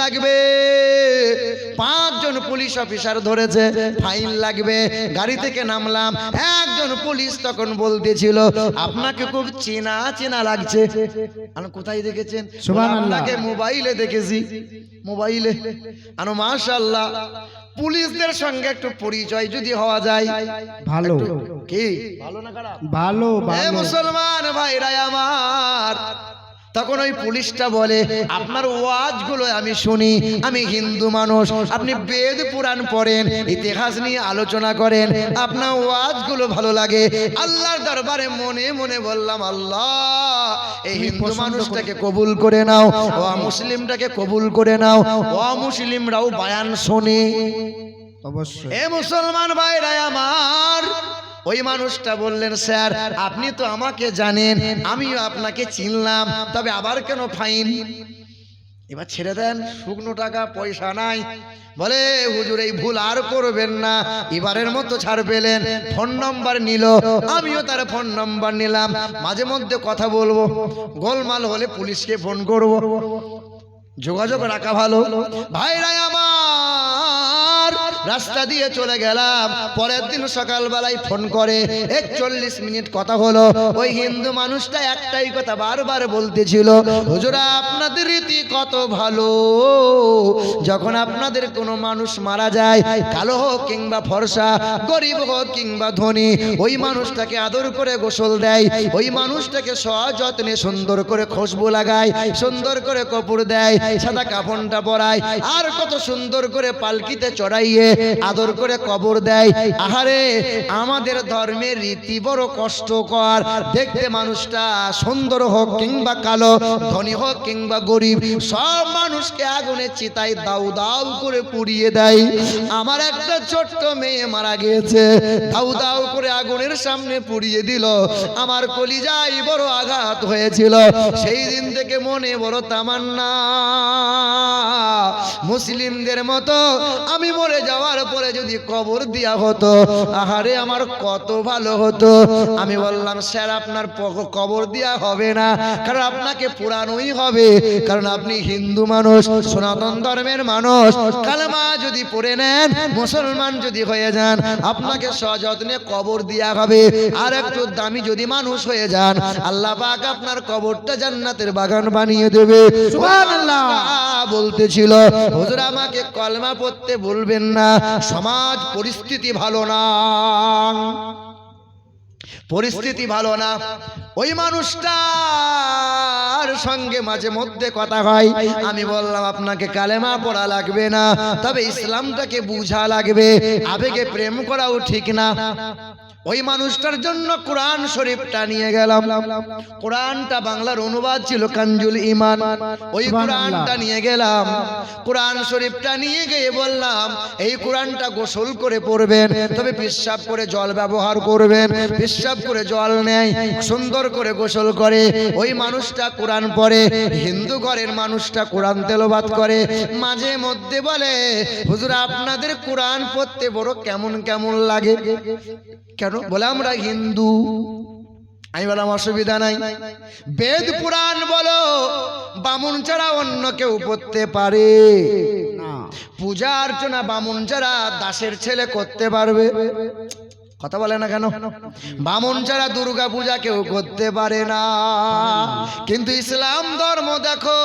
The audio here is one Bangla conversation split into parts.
লাগবে। 5 জন পুলিশ অফিসার ধরেছে, ফাইন লাগবে। গাড়ি থেকে নামলাম, একজন পুলিশ তখন বলতেছিল আপনাকে খুব চেনা চেনা লাগছে। আমি কোথায় দেখেছেন? সুবহানাল্লাহ। আপনাকে মোবাইলে দেখেছি, মোবাইলে। আনো মাশাআল্লাহ। পুলিশদের সঙ্গে একটু পরিচয় যদি হওয়া যায় ভালো। কি ভালো না খারাপ? ভালো এ ভালো। মুসলমান ভাইরা আমার, তখন ওই পুলিশটা বলে আপনার ওয়াজগুলো আমি শুনি, আমি হিন্দু মানুষ, আপনি বেদ পুরাণ পড়েন, ইতিহাস নিয়ে আলোচনা করেন, আপনার ওয়াজগুলো ভালো লাগে। আল্লাহর দরবারে মনে মনে বললাম আল্লাহ এই হিন্দু মানুষটাকে কবুল করে নাও, ও মুসলিমটাকে কবুল করে নাও। ও মুসলিমরাও বয়ান শোনে। অবশ্যই। এ মুসলমান ভাইরা আমার, ওই মানুষটা বললেন স্যার আপনি তো আমাকে জানেন, আমিও আপনাকে চিনলাম, তবে আবার কেন ফাইন? এবার ছেড়ে দেন, শুকনো টাকা পয়সা নাই। বলে হুজুর এই ভুল আর করবেন না, এবারের মতো ছাড় পেলেন। ফোন নাম্বার নিল, আমিও তার ফোন নাম্বার নিলাম, মাঝে মধ্যে কথা বলবো, গোলমাল হলে পুলিশকে ফোন করব, যোগাযোগ রাখা ভালো। ভাইরা আমার, রাস্তা দিয়ে চলে গেলাম। পরের দিন সকালবেলায় ফোন করে, 41 মিনিট কথা হলো। ওই হিন্দু মানুষটা একটাই কথা বারবার বলতেছিল, হুজুরা আপনাদের রীতি কত ভালো, যখন আপনাদের কোনো মানুষ মারা যায়, কালো হোক কিংবা ফর্সা, গরিব হোক কিংবা ধনী, ওই মানুষটাকে আদর করে গোসল দেয়, ওই মানুষটাকে সযত্নে সুন্দর করে খুশবু লাগায়, সুন্দর করে কাপড় দেয়, সাদা কাফনটা পরায়, আর কত সুন্দর করে পালকিতে চড়াইয়ে আদর করে কবর দেয়। আহারে আমাদের ধর্মের রীতি বড় কষ্টকর। দেখতে মানুষটা সুন্দর হোক কিংবা কালো, ধনী হোক কিংবা গরিব, সব মানুষকে আগুনে চিতায় দাউ দাউ করে পুড়িয়ে দেয়। আমার একটা ছোট্ট মেয়ে মারা গিয়েছে, দাউ দাউ করে আগুনের সামনে পুড়িয়ে দিল। আমার কলিজায় বড় আঘাত হয়েছিল। সেই দিন থেকে মনে বড় তামান্না, মুসলিমদের মতো আমি মরে যাওয়ার পরে যদি কবর দেয়া হতো, আহারে আমার কত ভালো হতো। আমি বললাম স্যার আপনার কবর দেয়া হবে না, কারণ আপনাকে পুরানোই হবে, কারণ আপনি হিন্দু মানুষ, সনাতন ধর্মের মানুষ। কালেমা যদি পড়ে নেন, মুসলমান যদি হয়ে যান, আপনাকে সযত্নে কবর দেয়া হবে। আর একটু দামি যদি মানুষ হয়ে যান, আল্লাহ পাক আপনার কবরটা জান্নাতের বাগান বানিয়ে দেবে। সুবহানাল্লাহ বলতেছিল, হুজুর আমাকে কলমা পড়তে বলবেন না, সমাজ পরিস্থিতি ভালো না, পরিস্থিতি ভালো না। ওই মানুষটার সঙ্গে মাঝে মধ্যে কথা হয়। আমি বললাম আপনাকে কালেমা পড়া লাগবে না, তবে ইসলামটাকে বুঝা লাগবে, আবেগে প্রেম করাও ঠিক না। ওই মানুষটার জন্য কোরআন শরীফটা নিয়ে গেলাম। কোরআনটা বাংলার অনুবাদ ছিল কানজুল ঈমান, ওই কোরআনটা নিয়ে গেলাম। কোরআন শরীফটা নিয়ে গিয়ে বললাম এই কোরআনটা গোসল করে পড়বেন, তবে পেশাব করে জল ব্যবহার করবেন। পেশাব করে জল নেয়, সুন্দর করে গোসল করে। ওই মানুষটা কোরআন পড়ে, হিন্দু ঘরের মানুষটা কোরআন তেলাওয়াত করে। মাঝে মধ্যে বলে হুজুর আপনাদের কোরআন পড়তে বড় কেমন কেমন লাগে। কেন? বলে আমরা হিন্দু। আমি বললাম অসুবিধা নাই, বেদ পুরাণ বলো, বামুন ছাড়া অন্য কেউ পড়তে পারে না। পূজা অর্চনা বামুন ছাড়া দাসের ছেলে করতে পারবে? কথা বলে না কেন? বামুন ছাড়া দুর্গা পূজা কেউ করতে পারে না। কিন্তু ইসলাম ধর্ম দেখো,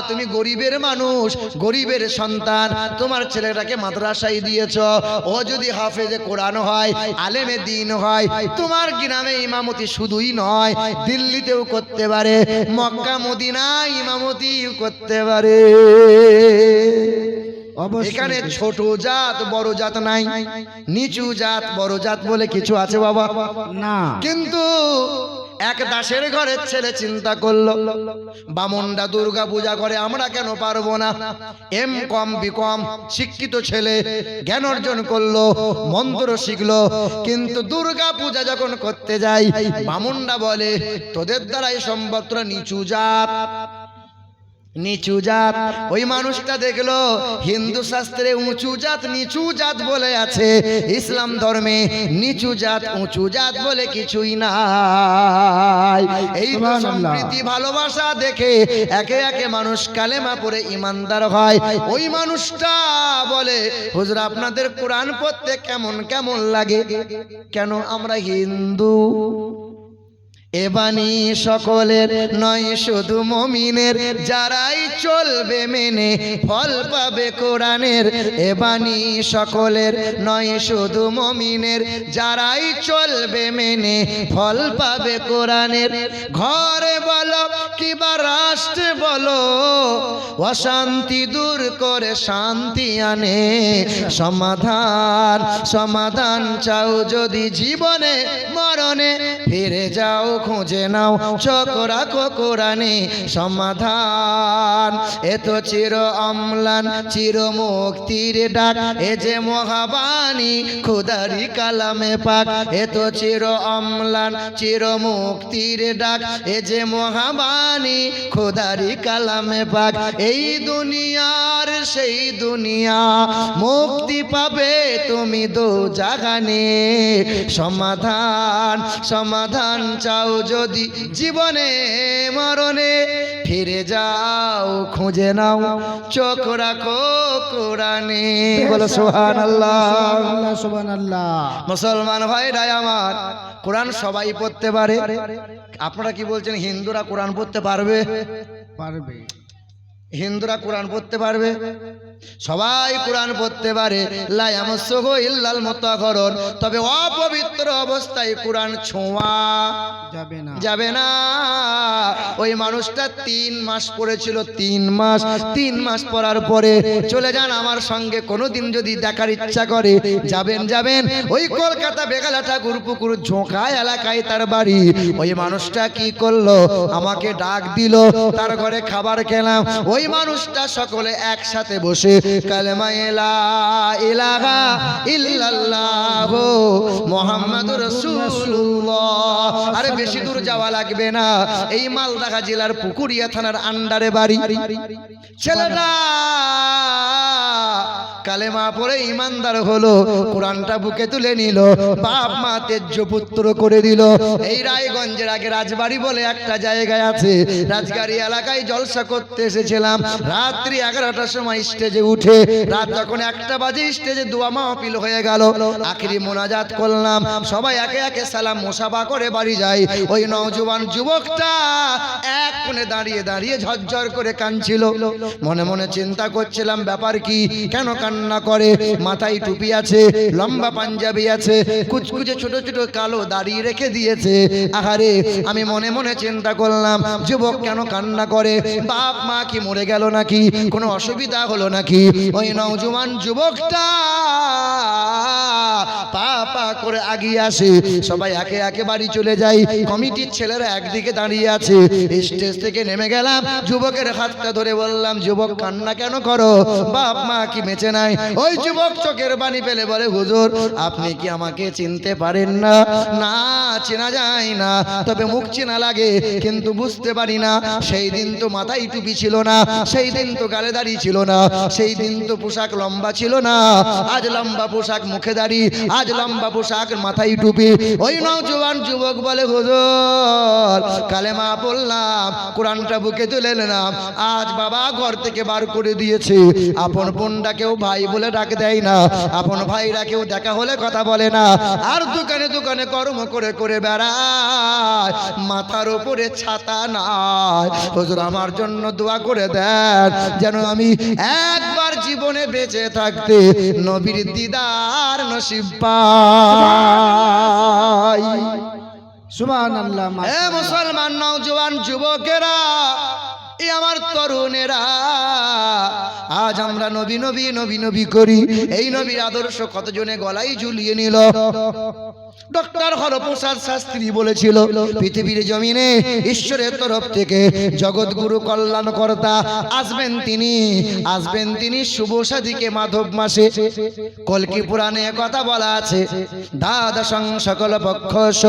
তুমি গরিবের মানুষ, গরিবের সন্তান, তোমার ছেলেটাকে মাদ্রাসায় দিয়েছ, ও যদি হাফেজে কোরআন হয়, আলেমে দ্বীন হয়, তোমার গ্রামে ইমামতি শুধুই নয়, দিল্লিতেও করতে পারে, মক্কা মদিনায় ইমামতি করতে পারে। এখানে ছোট জাত বড় জাত নাই, নিচু জাত বড় জাত বলে কিছু আছে বাবা? না। কিন্তু এক দাসের ঘরের ছেলে চিন্তা করলো, বামুনরা দুর্গা পূজা করে, আমরা কেন পারবো না? এম কম বি কম শিক্ষিত ছেলে, জ্ঞান অর্জন করলো, মন্ত্র শিখলো, কিন্তু দুর্গা পূজা যখন করতে যাই, বামুনরা বলে তোদের দ্বারাই সম্ভব, তোরা নিচু জাত। নিচু জাত। ওই মানুষটা দেখলো হিন্দু শাস্ত্রে উঁচু জাত নিচু জাত বলে আছে, ইসলাম ধর্মে নিচু জাত উঁচু জাত বলে কিছুই নাই। এই তো সম্প্রীতি ভালোবাসা দেখে একে একে মানুষ কালেমা পড়ে ইমানদার হয়। ওই মানুষটা বলে, হুজুর আপনাদের কোরআন পড়তে কেমন কেমন লাগে? কেন? আমরা হিন্দু। এ বাণী সকলের নয় শুধু মুমিনের, যারাই চলবে মেনে ফল পাবে কোরআনের। এ বাণী সকলের নয় শুধু মুমিনের, যারাই চলবে মেনে ফল পাবে কোরআনের। ঘরে বলো কিবা রাষ্ট্রে বলো, অশান্তি দূর করে শান্তি আনে। সমাধান সমাধান চাও যদি জীবনে মরণে, ফিরে যাও খুঁজে নাও চোখ রাখো কোরআনে। সমাধান এ তো চির অম্লান চির মুক্তির ডাক, এ যে মহাবাণী খুদারি কালামে পাক। এ তো চির অম্লান চির মুক্তির ডাক, এ যে মহাবাণী খুদারি কালামে পাক। এই দুনিয়ার সেই দুনিয়া, মুক্তি পাবে তুমি দোজাহানে। সমাধান সমাধান চাও যদি জীবনে মরণে, ফিরে যাও খুঁজে নাও চোখ রাখো কোরআনে। বলো সুবহানাল্লাহ। সুবহানাল্লাহ। মুসলমান ভাইরা আমার, কোরআন সবাই পড়তে পারে। আপনারা কি বলছেন হিন্দুরা কোরআন পড়তে পারবে? পারবে। হিন্দুরা কোরআন পড়তে পারবে? সবাই কোরআন পড়তে পারে। লা ইয়ামাসসুহু ইল্লাল মুতাহহারুন। তবে অপবিত্র অবস্থায় কোরআন ছোঁয়া যাবে না। যাবে না। ওই মানুষটা 3 মাস পড়েছিল, 3 মাস। 3 মাস পড়ার পরে চলে যান আমার সঙ্গে, কোনোদিন যদি দেখার ইচ্ছা করে যাবেন যাবেন। ওই কলকাতা বেগালা ঠাকুর পুকুর ঝোঁকা এলাকায় তার বাড়ি। ওই মানুষটা কি করলো? আমাকে ডাক দিল, তার ঘরে খাবার খেলাম। ওই মানুষটা সকলে একসাথে বসে কালেমা লা ইলাহা ইল্লাল্লাহ মুহাম্মাদুর রাসূলুল্লাহ। আরে বেশি দূর যাওয়া লাগবে না, এই মালদা জেলার পুকুরিয়া থানার আন্ডারে বাড়ি। ছেলেটা কালেমা পড়ে ইমানদার হলো, কোরআনটা বুকে তুলে নিল, বাপ মা তেজ্য পুত্র করে দিল। এই রায়গঞ্জের আগে রাজবাড়ি বলে একটা জায়গায় আছে, রাজবাড়ি এলাকায় জলসা করতে এসেছিলাম। রাত্রি 11টার সময় স্টেজে উঠে, রাত যখন 1টা বাজে স্টেজে দোয়া মাহফিল হয়ে গেল। আখিরি মোনাজাত করলাম, সবাই একে একে সালাম মুসাফা করে বাড়ি যায়। ওই নওজোয়ান যুবকটা এক কোণে দাঁড়িয়ে দাঁড়িয়ে ঝরঝর করে কাঁদছিল। মনে মনে চিন্তা করছিলাম ব্যাপার কি, কেন কান্না করে? মাথায় টুপি আছে, লম্বা পাঞ্জাবি আছে, কুচকুচে ছোট ছোট কালো দাড়ি রেখে দিয়েছে। আহারে, আমি মনে মনে চিন্তা করলাম যুবক কেন কান্না করে? বাপ মা কি মরে গেল নাকি? কোনো অসুবিধা হলো নাকি? ওই নওজোয়ান যুবকটা পা পা করে আগিয়ে আসে, সবাই একে একে বাড়ি চলে যায়। কমিটির ছেলেরা একদিকে দাঁড়িয়ে আছে। স্টেজ থেকে নেমে গেলাম, যুবকের হাতটা ধরে বললাম, যুবক কান্না কেন করো? বাপ মা কি বেঁচে নাই? ওই যুবক চোখের পানি ফেলে বলে, হুজুর আপনি কি আমাকে চিনতে পারেন না? না, চেনা যায় না, তবে মুখ চেনা লাগে, কিন্তু বুঝতে পারি না। সেই দিন তো মাথায় টুপি ছিল না, সেই দিন তো গালে দাড়ি ছিল না, সেই দিন তো পোশাক লম্বা ছিল না। আজ লম্বা পোশাক, মুখে দাড়ি, আজ লম্বা পোশাক, মাথায় টুপি। ওই নওজোয়ান যুবক বলে, হুজুর কালেমা পড়লাম, কোরআনটা বুকে তুলে নিলাম, আজ বাবা ঘর থেকে বার করে দিয়েছে। আপন বোনটা কেউ ভাই বলে ডাক দেয় না, আপন ভাইরা কেউ দেখা হলে কথা বলে না, আর দোকানে দোকানে কর্ম করে করে বেড়ায়, মাথার উপরে ছাতা নাই। হুজুর আমার জন্য দোয়া করে দেন, যেন আমি একবার জীবনে বেঁচে থাকতে নবীর দিদার নসিব পাই। সুবহানাল্লাহ। এ মুসলমান নওজোয়ান যুবকেরা, এ আমার তরুণেরা, আজ আমরা নবী নবী নবী নবী করি। এই নবীর আদর্শ কতজনে গলায় ঝুলিয়ে নিল। ডক্টর হরপ্রসাদ শাস্ত্রী বলেছিল পৃথিবীর জমিনে ঈশ্বরের তরফ থেকে জগৎগুরু কল্যাণকর্তা আসবেন তিনি শুভ সাধিকে মাধব মাসে। কল্কি পুরাণে কথা বলা আছে, দ্বাদশং সকল পক্ষস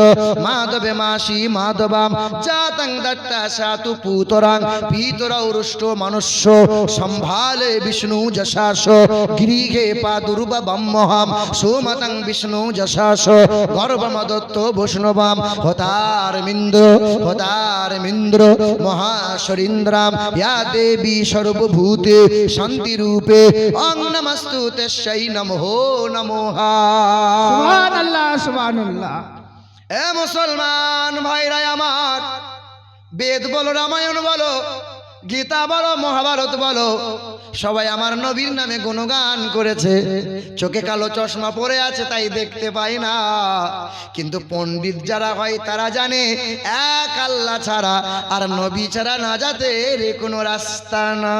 মাধবে মাসি মাধবাম জাতং দত্তা সাতু পুতরাং পিতরৌরুষ্ট মনুষ্য সম্ভালে বিষ্ণু যশাস গৃহে পাদুর্বম মহাম সোমতং বিষ্ণু যশাস গর্ভমদত্ত বৈষ্ণবাম হতারমিন্দ্র মহাশরীন্দ্রাম ইয়া দেবী সর্বভূতে শান্তিরূপে অং নমস্তু তস্যৈ নমো নমঃ। সুবহানাল্লাহ সুবহানাল্লাহ। এ মুসলমান ভাইরা আমার, বেদ বলো, রামায়ণ বলো, গীতা বলো, মহাভারত বলো, সবাই আমার নবীর নামে গুণগান করেছে। চোখে কালো চশমা পরে আছে তাই দেখতে পাই না, কিন্তু পণ্ডিত যারা হয় তারা জানে এক আল্লাহ ছাড়া আর নবী ছাড়া নাজাতের কোনো রাস্তা না।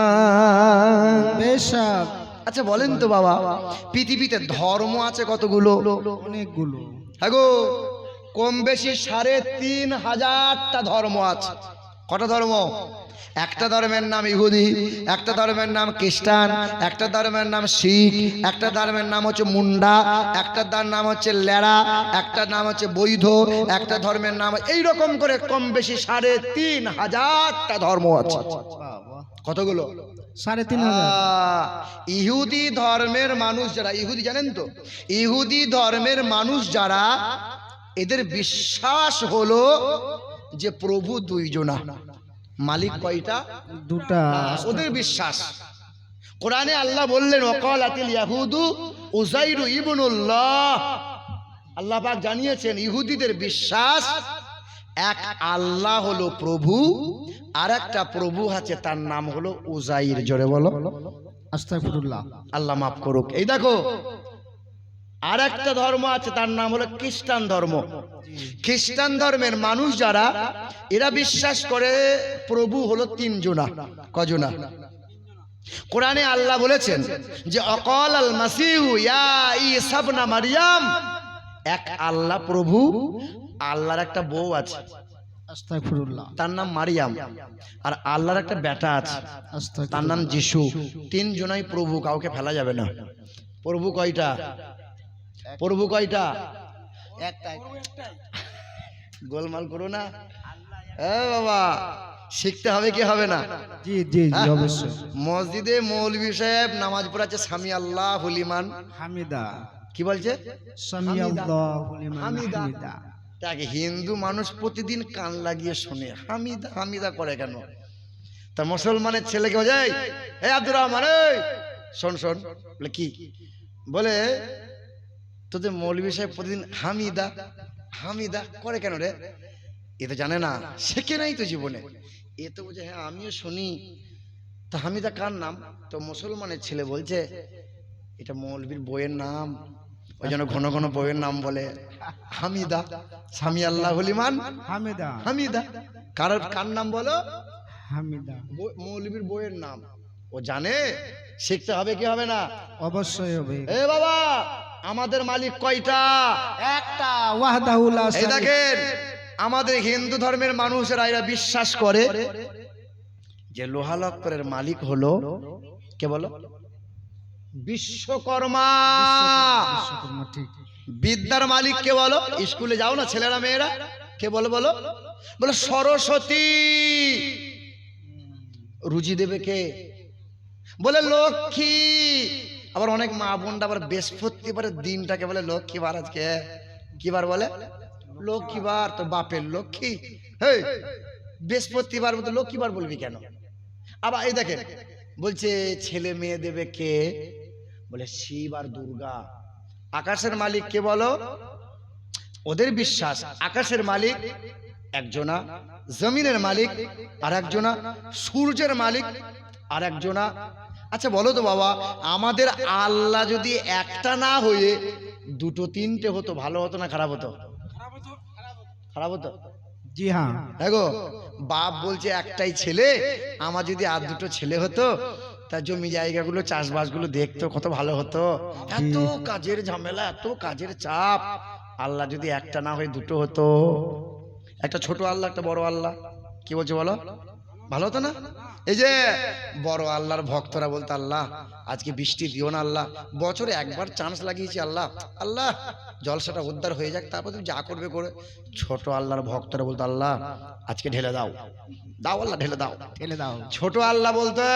বেশক আচ্ছা বলেন তো বাবা, পৃথিবীতে ধর্ম আছে কতগুলো? অনেকগুলো। হ্যাঁ গো, কম বেশি ৩,৫০০টা ধর্ম আছে। কটা ধর্ম? একটা ধর্মের নাম ইহুদি, একটা ধর্মের নাম খ্রিস্টান, একটা ধর্মের নাম শিখ, একটা ধর্মের নাম হচ্ছে মুন্ডা, একটা তার নাম হচ্ছে লেড়া, একটা নাম হচ্ছে বৈধ, একটা ধর্মের নাম, এইরকম করে কম বেশি ৩,৫০০টা ধর্ম আছে। কতগুলো? ৩,৫০০। ইহুদি ধর্মের মানুষ যারা, ইহুদি জানেন তো, ইহুদি ধর্মের মানুষ যারা, এদের বিশ্বাস হলো যে প্রভু দুইজনা, মালিক কয়টা? দুটা। ওদের বিশ্বাস। কোরআনে আল্লাহ বললেন ওয়াকালাতিল ইয়াহুদু উযাইরু ইবনুল্লাহ। আল্লাহ পাক জানিয়েছেন ইহুদিদের বিশ্বাস এক আল্লাহ হলো প্রভু, আর একটা প্রভু আছে তার নাম হলো উযাইর। জোরে বলো আস্তাগফিরুল্লাহ। আল্লাহ মাফ করুক। এই দেখো, আর একটা ধর্ম আছে তার নাম হলো খ্রিস্টান ধর্ম। খ্রিস্টান ধর্মের মানুষ যারা, এরা বিশ্বাস করে প্রভু হলো তিনজনা। কজনা? কোরআনে আল্লাহ বলেছেন যে অকাল আল মাসিহু ইয়া ঈসা ইবনে মারইয়াম, এক আল্লাহ প্রভু, আল্লাহর একটা বউ আছে আস্তাগফিরুল্লাহ, তার নাম মারিয়াম, আর আল্লাহর একটা বেটা আছে তার নাম যিশু। তিনজনাই প্রভু, কাউকে ফেলা যাবে না। প্রভু কয়টা? প্রভু কয়টা? একটাই। গোলমাল করো না এ বাবা, শিখতে হবে কি হবে না? জি জি জি অবশ্যই। মসজিদে মৌলভী সাহেব নামাজ পড়াচ্ছে সামি আল্লাহু লিমান হামিদা। কি বলছে? সামি আল্লাহু লিমান হামিদা। তাকে হিন্দু মানুষ প্রতিদিন কান লাগিয়ে শোনে, হামিদা হামিদা করে কেন? তা মুসলমানের ছেলেকে বলে, এই আব্দুর রহমান, এই শোন শোন। বলে কি? বলে তোদের মৌলভী সাহেব প্রতিদিন হামিদা হামিদা করে কেন রে? এ তো জানে না, শেখে নাই তো জীবনে। এ তো বুঝে হ্যাঁ আমিও শুনি। তা হামিদা কার নাম? তো মুসলমানের ছেলে বলছে এটা মৌলভীর বইয়ের নাম, ওই জন্য ঘন ঘন বইয়ের নাম বলে হামিদা। সামি আল্লাহু লিমান হামিদা। হামিদা। কার নাম বলো? হামিদা। মৌলভীর বইয়ের নাম। ও জানে, শিখতে হবে কি হবে না? অবশ্যই হবে। এ বাবা, আমাদের মালিক কয়টা? একটা, ওয়াহদাহু লা এই শারীকা। দেখেন, আমাদের হিন্দু ধর্মের মানুষেরা এরা বিশ্বাস করে যে লোহা লক্করের মালিক হলো কে বলো? বিশ্বকর্মা। বিশ্বকর্মা, ঠিক। বিদ্যার মালিক কে বলো? স্কুলে যাও না ছেলেরা মেয়েরা, কে বলো বলো? বলো সরস্বতী। রুজি দেবে কে? বলে লক্ষ্মী। আবার অনেক মা বোনটা আবার বৃহস্পতিবারের দিনটাকে বলে লক্ষ্মীবার। আজকে কি বার বলে? লক্ষ্মীবার। তো বাপের লক্ষ্মী, হেই বৃহস্পতিবার মতো লক্ষ্মীবার বলবি কেন? আবার এই দেখেন বলছে ছেলে মেয়ে দেবে কে? বলে শিব আর দুর্গা। আকাশের মালিক কে বলো? ওদের বিশ্বাস আকাশের মালিক একজনা, জমিনের মালিক আর একজনা, সূর্যের মালিক আর একজনা। আচ্ছা বলো তো বাবা, আমাদের আল্লাহ যদি একটা না হয়ে দুটো তিনটে হতো, ভালো হতো না খারাপ হতো? খারাপ হতো। জি হ্যাঁ। দেখো, বাপ বলছে একটাই ছেলে, আমার যদি আর দুটো ছেলে হতো, তার জমি জায়গাগুলো চাষবাসগুলো দেখতো, কত ভালো হতো। এত কাজের ঝামেলা, এত কাজের চাপ, আল্লাহ যদি একটা না হয় দুটো হতো, একটা ছোট আল্লাহ একটা বড় আল্লাহ, কি বলছে বলো, ভালো হতো না? এই যে বড় আল্লাহর ভক্তরা বলতো আল্লাহ আজকে বৃষ্টি দিও না আল্লাহ, বছরে একবার চান্স লাগিয়েছি আল্লাহ, আল্লাহ জলসাটা উদ্ধার হয়ে যাক, তারপর তুমি যা করবে করে। ছোট আল্লাহর ভক্তরা বলতো আল্লাহ আজকে ঢেলে দাও, দাও আল্লাহ ঢেলে দাও। ঠেলে দাও। ছোট আল্লাহ বলতে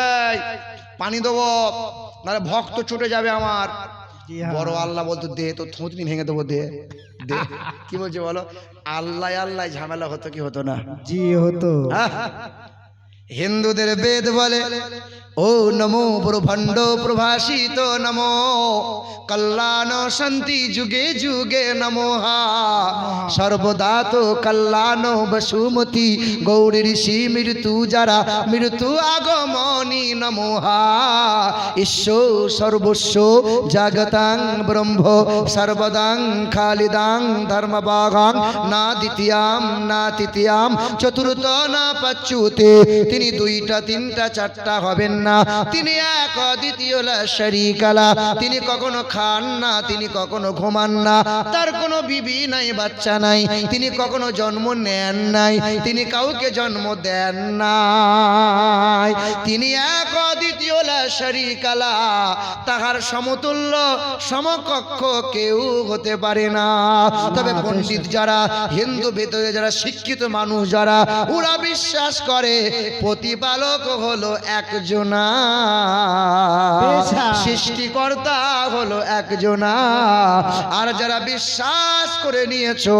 পানি দেবো নাহলে ভক্ত ছুটে যাবে আমার। জি হ্যাঁ। বড় আল্লাহ বলতো দে তো থুতনি ভেঙে দেবো, দে দে। কি বলছে বলো, আল্লাহ আল্লাহ ঝামেলা হতো কি হতো না? জি হতো। হিন্দুদের বেদ বলে ও নমো ব্রহ্মাণ্ড প্রভাসিত নমো কল্যাণ শান্তি যুগে যুগে নমোহা সর্বদা তো কল্যাণ বসুমতি গৌরী ঋষি মৃত্যু যারা মৃত্যু আগমনী নমোহা ঈশ্বর সর্বস্ব জগতাং ব্রহ্ম সর্বদাং খালিদাং ধর্মবাগাং না দ্বিতীয়াম না তৃতীয়াম চতুর্থ না পচ্যুতে। তিনি দুইটা তিনটা চারটা হবেন না, তিনি এক অদ্বিতীয় লা শারীকা লা। তিনি কখনো খান না, তিনি কখনো ঘুমান না, তার কোনো বিবি নাই বাচ্চা নাই, তিনি কখনো জন্ম নেন নাই, তিনি কাউকে জন্ম দেন নাই। তিনি এক অদ্বিতীয় লা শারীকা লা, তাহার সমতুল্য সমকক্ষ কেউ হতে পারে না। তবে পণ্ডিত যারা, হিন্দু ভেতরে যারা শিক্ষিত মানুষ যারা, ওরা বিশ্বাস করে প্রতিপালক হলো একজনা, সৃষ্টিকর্তা হলো একজনা। আর যারা বিশ্বাস করে নিয়েছো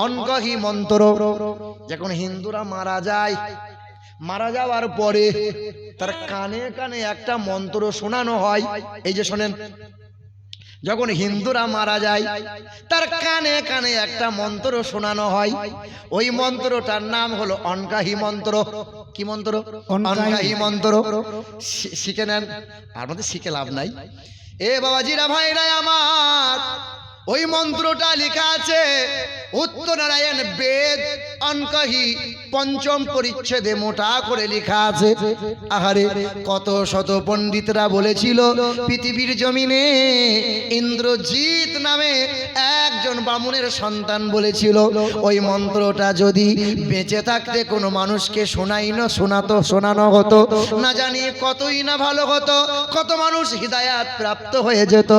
অনকহি মন্ত্র, যখন হিন্দুরা মারা যায়, মারা যাওয়ার পরে তার কানে কানে একটা মন্ত্র শোনানো হয়। এই যে শোনেন, যখন হিন্দুরা মারা যায় তার কানে কানে একটা মন্ত্র শোনানো হয়, ওই মন্ত্রটার নাম হলো অনকাহি মন্ত্র। কি মন্ত্র? অনকাহি মন্ত্র। শিখে নেন, আর মধ্যে শিখে লাভ নাই। এ বাবাজিরা ভাইরা আমার, ওই মন্ত্রটা লেখা আছে উত্তরনারায়ণ বেদ অনকহি পঞ্চম পরিচ্ছেদে মোটা করে লেখা আছে। আহারে কত শত পণ্ডিতরা বলেছিল পৃথিবীর জমিনে ইন্দ্রজিৎ নামে একজন বামুনের সন্তান বলেছিল ওই মন্ত্রটা যদি বেঁচে থাকতে কোনো মানুষকে শোনানো হতো, না জানি কতই না ভালো হতো, কত মানুষ হিদায়াত প্রাপ্ত হয়ে যেত।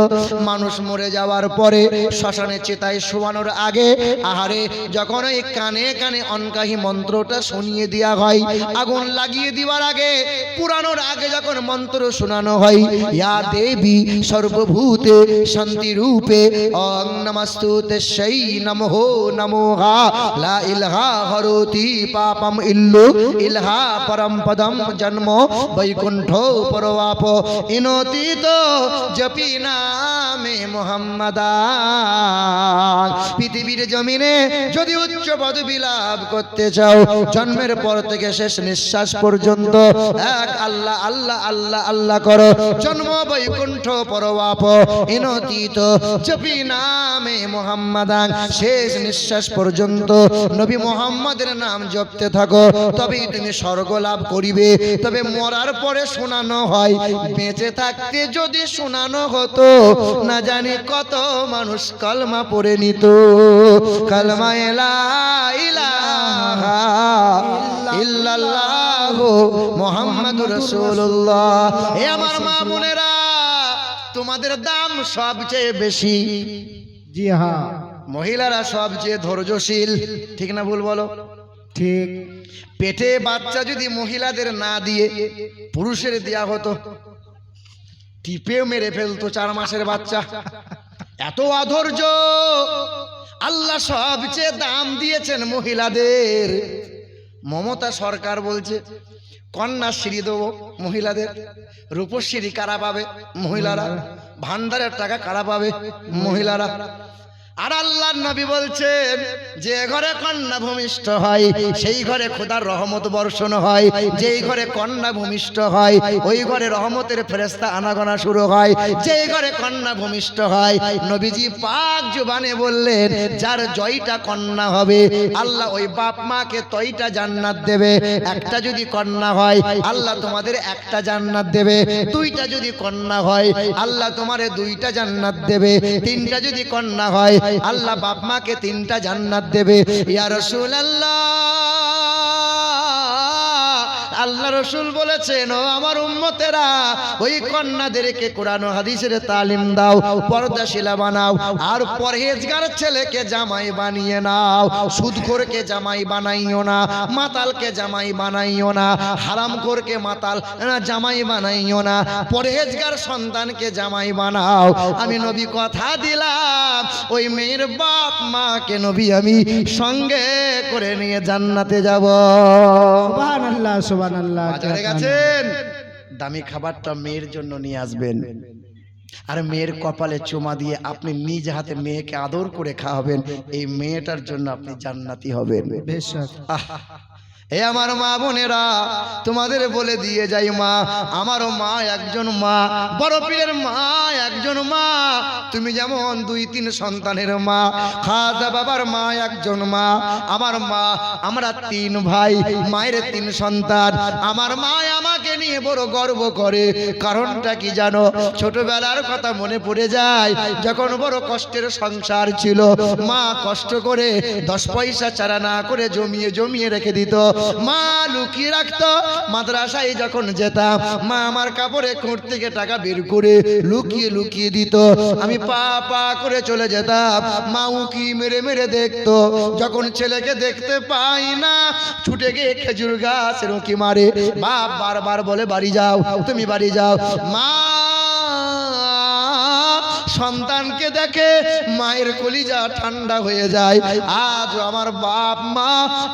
মানুষ মরে যাওয়ার পরে শ্মশানে চিতায় শোয়ানোর আগে, আহারে যখন ওই কানে কানে অনকাহি মন্ত্রটা শুনিয়ে দেওয়া হয়, আগুন লাগিয়ে দেওয়ার আগে, পুরানোর আগে যখন মন্ত্র শোনানো হয়, ইয়া দেবী সর্বভূতে শান্তি রূপে ওং নমস্তুতে সেই নমো নমোহা লা ইলাহা হরতি পাপম ইল্লু ইলহা পরম পদম জন্ম বৈকুণ্ঠ পরবাপ ইনতিত জপি নামে মুহাম্মাদা। পৃথিবীর জমিনে যদি উচ্চ পদবি লাভ করতে চাও, জন্মের পর থেকে শেষ নিঃশ্বাস পর্যন্ত এক আল্লাহ আল্লাহ আল্লাহ আল্লাহ করো। জন্ম বৈকুণ্ঠ পরবাপ ইনতিত জপি নামে মুহাম্মাদান, শেষ নিঃশ্বাস পর্যন্ত নবী মুহাম্মাদের নাম জপতে থাকো, তবেই তুমি স্বর্গ লাভ করিবে। তবে মরার পরে শোনানো হয়, বেঁচে থাকতে যদি শোনানো হতো, না জানি কত মানুষ কলমা পড়ে নিত। কলমা লা ইলাহা ইল্লাল্লাহু মুহাম্মাদুর রাসূলুল্লাহ। হে আমার মা বোনেরা, তোমাদের দাম সবচেয়ে বেশি। জি হ্যাঁ, মহিলারা সবচেয়ে ধৈর্যশীল, ঠিক না ভুল বলো? ঠিক। পেটে বাচ্চা যদি মহিলাদের না দিয়ে পুরুষের দেয়া হতো, টিপেও মেরে ফেলতো 4 মাসের বাচ্চা। এত অধৈর্য। আল্লাহ সবচেয়ে দাম দিয়েছেন মহিলাদের। মমতা সরকার বলছে কন্যাশ্রী দেবো মহিলাদের, রূপশ্রী কারা পাবে? মহিলারা। ভান্ডারের টাকা কারা পাবে? মহিলারা। আর আল্লাহর নবী বলছেন যে ঘরে কন্যা ভূমিষ্ঠ হয় সেই ঘরে খোদার রহমত বর্ষণ হয়, যেই ঘরে কন্যা ভূমিষ্ঠ হয় ওই ঘরে রহমতের ফেরেশতা আনাগোনা শুরু হয়। যেই ঘরে কন্যা ভূমিষ্ঠ হয়, নবীজি পাক জবানে বললেন যার জয়টা কন্যা হবে আল্লাহ ওই বাপ মাকে তয়টা জান্নাত দেবে। একটা যদি কন্যা হয় আল্লাহ তোমাদের একটা জান্নাত দেবে, দুইটা যদি কন্যা হয় আল্লাহ তোমারে দুইটা জান্নাত দেবে, তিনটা যদি কন্যা হয় আল্লাহ বাপ মাকে 3টা জান্নাত দেবে। ইয়া রাসূলুল্লাহ, আল্লাহ রসুল বলেছেন, ও আমার উম্মতেরা, ওই কন্যাদেরকে কোরআন ও হাদিসের তালিম দাও, পর্দাশীলা বানাও, আর পরহেজগার ছেলেকে জামাই বানিয়ে নাও। সুদখোরকে জামাই বানাইও না, মাতালকে জামাই বানাইও না, হারামখোরকে মাতাল জামাই বানাইও না, পরহেজগার সন্তানকে জামাই বানাও। আমি নবী কথা দিলাম, ওই মেয়ের বাপ মাকে নবী আমি সঙ্গে করে নিয়ে জান্নাতে যাব। সুবহানাল্লাহ সুবহানাল্লাহ। বাজারে গেছেন, দামি খাবারটা মেয়ের জন্য নিয়ে আসবেন, আর মেয়ের কপালে চুমা দিয়ে আপনি নিজ হাতে মেয়েকে আদর করে খাওয়াবেন। এই মেয়েটার জন্য আপনি জান্নাতি হবেন। বেশক। এ আমার মা বোনেরা, তোমাদের বলে দিয়ে যাই, মা আমারও মা একজন মা, বড় পীরের মা একজন মা। তুমি যেমন 2-3 সন্তানের মা, খাজা বাবার মা একজন মা, আমার মা, আমরা 3 ভাই, মায়ের 3 সন্তান। আমার মা আমাকে নিয়ে বড় গর্ব করে। কারণটা কি জানো? ছোটবেলার কথা মনে পড়ে যায়, যখন বড় কষ্টের সংসার ছিল, মা কষ্ট করে 10 পয়সা চারা না করে জমিয়ে জমিয়ে রেখে দিত। মা লুকিয়ে রাখতো। মাদ্রাসায় যখন যেতাম, মা আমার কাপড়ে কোট থেকে টাকা বের করে লুকিয়ে লুকিয়ে দিত। আমি পা পা করে চলে যেতাম, মা উকি মেরে মেরে দেখতো। যখন ছেলেকে দেখতে পাই না, ছুটে গিয়ে খেজুর গাছের উকি মারে। বাপ বারবার বলে, বাড়ি যাও, তুমি বাড়ি যাও। মা সন্তানকে দেখে মায়ের কলিজা ঠান্ডা হয়ে যায়। আজ আমার বাপ মা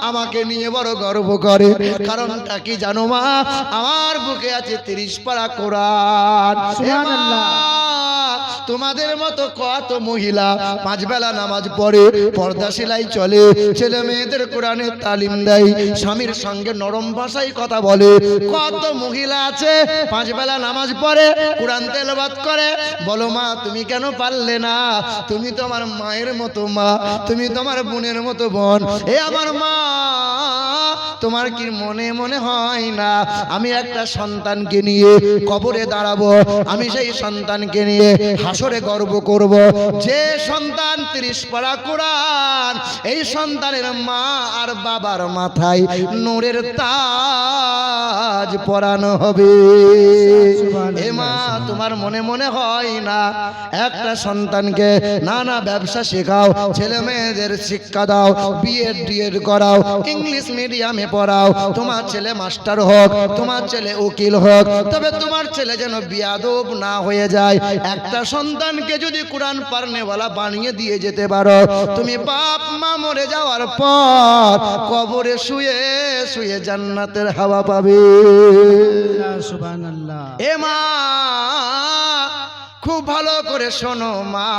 আমাকে নিয়ে বড় গর্ব করে। কারণটা কি জানো মা? আমার বুকে আছে 30 পারা কোরআন। সুবহানাল্লাহ। তোমাদের মতো কত মহিলা 5 বেলা নামাজ পড়ে, পর্দা সেলাই চলে, ছেলে মেয়েদের কোরআনের তালিম দেয়, স্বামীর সঙ্গে নরম ভাষায় কথা বলে। কত মহিলা আছে 5 বেলা নামাজ পড়ে, কোরআন তেলাওয়াত করে। বলো মা, তুমি কেন পারলে না? তুমি তো আমার মায়ের মতো মা, তুমি তো আমার বোনের মতো বোন। এ আমার মা, তোমার কি মনে মনে হয় না আমি একটা সন্তানকে নিয়ে কবরে দাঁড়াবো? আমি সেই সন্তানকে নিয়ে হাসরে গর্ব করব। যে সন্তান 30 পারা কোরআন, এই সন্তানের মা আর বাবার মাথায় নূরের তাজ পরানো হবে। এ মা, তোমার মনে মনে হয় না একটা সন্তানকে নানা ব্যবসা শেখাও, ছেলে মেয়েদের শিক্ষা দাও, বিএড ডিএড করাও, ইংলিশ মিডিয়ামে পড়াও, তোমার ছেলে মাস্টার হোক, তোমার ছেলে উকিল হোক, তবে তোমার ছেলে যেন বিয়াদব না হয়ে যায়। একটা সন্তানকে যদি কোরআন পারনেওয়ালা বানিয়ে দিয়ে যেতে পারো, তুমি বাপ মা মরে যাওয়ার পর কবরে শুয়ে শুয়ে জান্নাতের হাওয়া পাবে। সুবহানাল্লাহ। এ মা, খুব ভালো করে শোনো মা,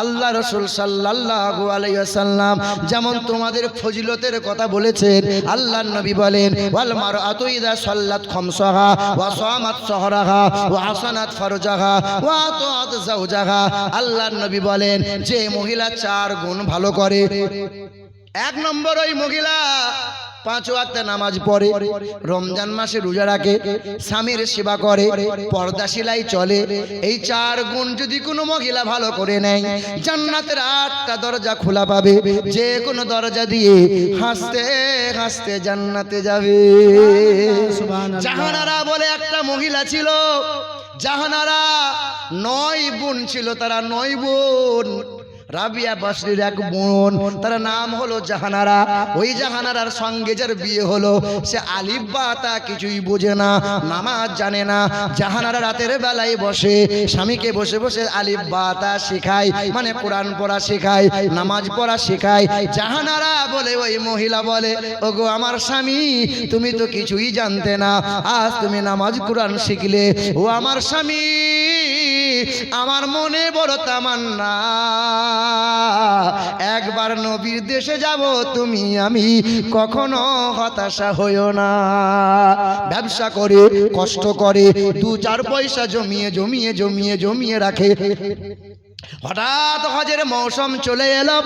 আল্লাহ রাসূল সাল্লাল্লাহু আলাইহি ওয়াসাল্লাম যেমন তোমাদের ফজিলতের কথা বলেছেন, আল্লাহর নবী বলেন, ওয়াল মারআতু ইযা সাল্লাত খামসাহা ওয়া সামাত সাহরাহা ওয়া হাসানাত ফারজাহা ওয়া আতাত যাওজাহা। আল্লাহর নবী বলেন, যে মহিলা 4 গুণ ভালো করে, 1 নম্বর ওই মহিলা 5 ওয়াক্ত নামাজ পড়ে, রমজান মাসে রোজা রাখে, স্বামীর সেবা করে, পর্দা সেলাই চলে। এই 4 গুণ যদি কোনো মহিলা ভালো করে নেয়, জান্নাতের 8টা দরজা খোলা পাবে। যে কোনো দরজা দিয়ে হাসতে হাসতে জান্নাতে যাবে। জাহানারা বলে একটা মহিলা ছিল, জাহানারা 9 বোন ছিল, তারা 9 বোন। রাবিয়া বাসরির 1 বোন, তার নাম হলো জাহানারা। ওই জাহানারার সঙ্গে যার বিয়ে হলো, সে আলিফ বা তা কিছুই বোঝে না, নামাজ জানে না। জাহানারা রাতের বেলায় বসে স্বামীকে বসে বসে আলিফ বা তা শেখায়, মানে কোরআন পড়া শেখায়, নামাজ পড়া শেখায়। জাহানারা বলে, ওই মহিলা বলে, ওগো আমার স্বামী, তুমি তো কিছুই জানতে না, আজ তুমি নামাজ কোরআন শিখলে। ও আমার স্বামী, আমার মনে বড় তামান্না, একবার নবীর দেশে যাব, তুমি আমি কখনো হতাশা হইও না। ব্যবসা করে, কষ্ট করে, 2-4 পয়সা জমিয়ে জমিয়ে জমিয়ে জমিয়ে রাখে। হঠাৎ হজের মৌসুম চলে এলো।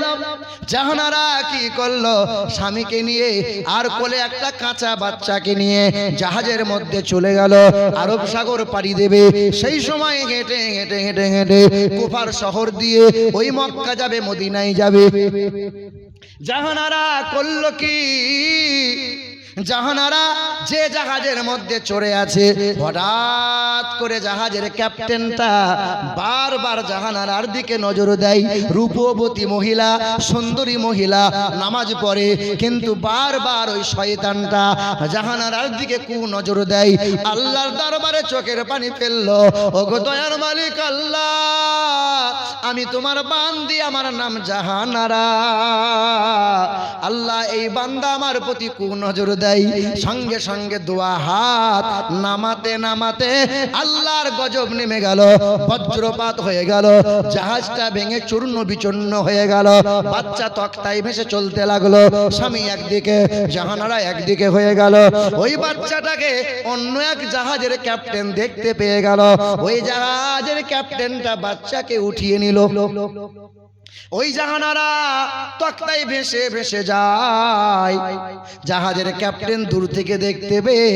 জাহানারা কি করলো, স্বামীকে নিয়ে আর কোলে একটা কাঁচা বাচ্চাকে নিয়ে জাহাজের মধ্যে চলে গেল আরব সাগর পাড়ি দেবে। সেই সময় হেঁটে হেঁটে হেঁটে হেঁটে কুফার শহর দিয়ে ওই মক্কা যাবে, মদিনায় যাবে। জাহানারা করলো কি, জাহানারা যে জাহাজের মধ্যে চড়ে আছে, হঠাৎ করে জাহাজের ক্যাপ্টেনটা বারবার জাহানারার দিকে নজর দেয়। রূপবতী মহিলা, সুন্দরী মহিলা, নামাজ পড়ে, কিন্তু বারবার ওই শয়তানটা জাহানারার দিকে কু নজর দেয়। আল্লাহর দরবারে চোখের পানি ফেললো। ওগো দয়ার মালিক আল্লাহ, আমি তোমার বান্দি, আমার নাম জাহানারা। আল্লাহ, এই বান্দা আমার প্রতি কু নজর দেয়। সঙ্গে সঙ্গে দোয়া হাত নামাতে নামাতে আল্লাহর গজব নেমে গেল, বজ্রপাত হয়ে গেল, জাহাজটা ভেঙে চূর্ণ বিচূর্ণ হয়ে গেল। বাচ্চা তক্তায় ভেসে চলতে লাগলো। স্বামী একদিকে, জাহানারা একদিকে হয়ে গেল। ওই বাচ্চাটাকে অন্য এক জাহাজের ক্যাপ্টেন দেখতে পেয়ে গেল। ওই জাহাজের ক্যাপ্টেনটা বাচ্চাকে উঠিয়ে নিল। ওই জাহানারা তক্তায় ভেসে ভেসে যায়। জাহাজের ক্যাপ্টেন দূর থেকে দেখতে পেয়ে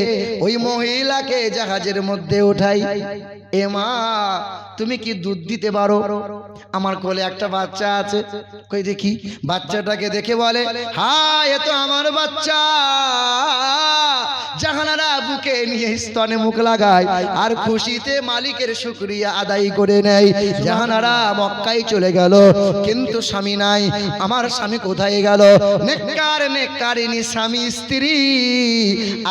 ওই মহিলাকে জাহাজের মধ্যে ওঠাই। এ মা, তুমি কি দুধ দিতে পারো? আমার কোলে একটা বাচ্চা আছে। কই দেখি। বাচ্চাটাকে দেখে বলে, হ্যাঁ, এ তো আমার বাচ্চা। জাহানারা বুকে নিয়ে স্তনে মুখ লাগায় আর খুশিতে মালিকের শুকরিয়া আদায় করে নেয়। জাহানারা মক্কায় চলে গেল, কিন্তু স্বামী নাই। আমার স্বামী কোথায় গেল? নেককার নেককারিনী স্বামী স্ত্রী।